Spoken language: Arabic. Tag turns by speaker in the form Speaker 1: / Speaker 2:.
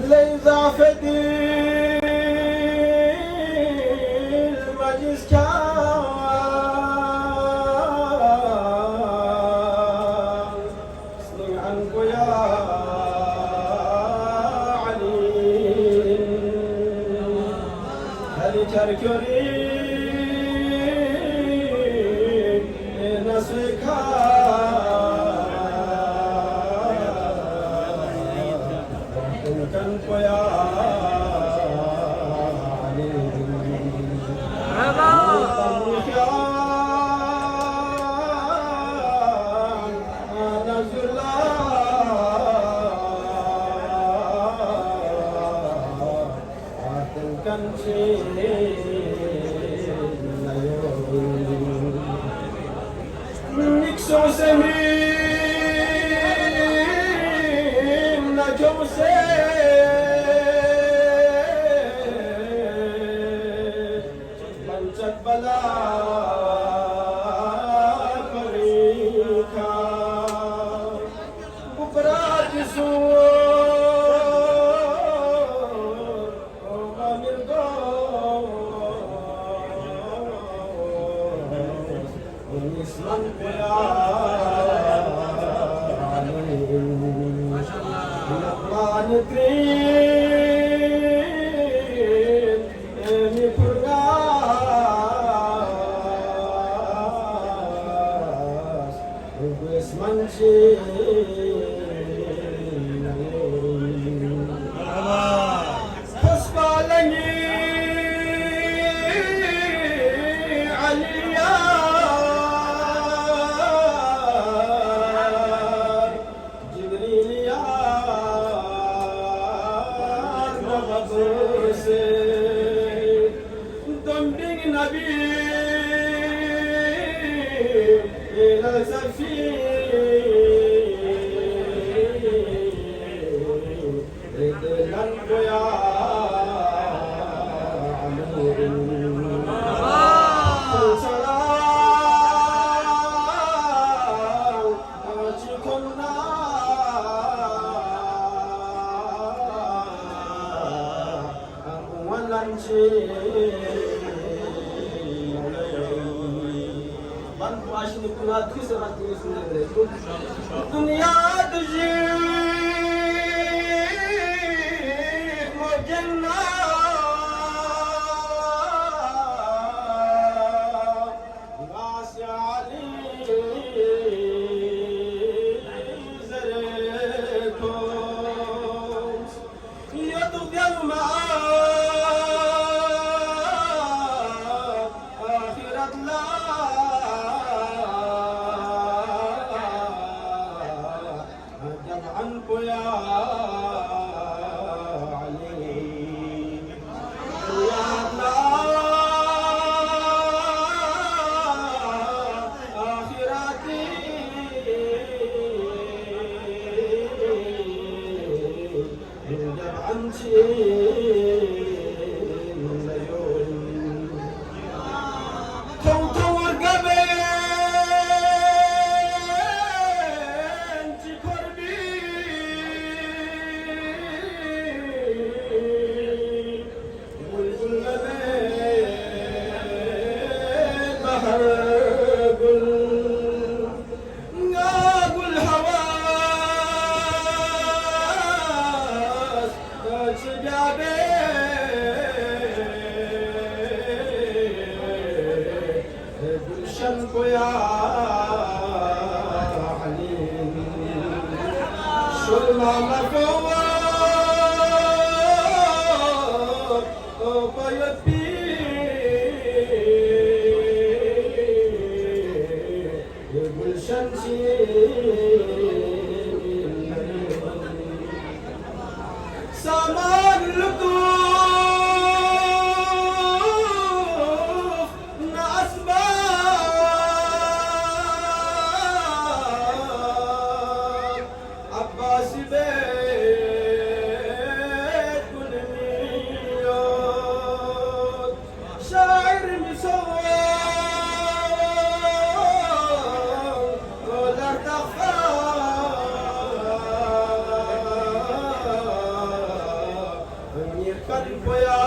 Speaker 1: ليزع فدي المجلس كان صني عنكو يا علي هل تركني نصرك كنكو يا علي طمك يا نزل كنشي نكسو سمين نجو سين بنجت بلا فريقا بكرات سور ومن ونسمن يا علي ما ندرين نفراس وبسمن فاسفالني عليا جبريل يا دمبين نبي إلى زفير ردلن يا عمور سلام أجيكمنا من باشن كنا دوسرا دوسرا الدنيا تجي مجنة ناس علي زريكم يتوقع عنكو يا علي يا آخرتي يجب عن شيء توتور قبل شنكو يا علي شو المعنى فوق بيبي يقول شمسي سامان لطوف ناسبا عباس بيت كل ميوت شاعر مسوى ولا تخاف amirkan boya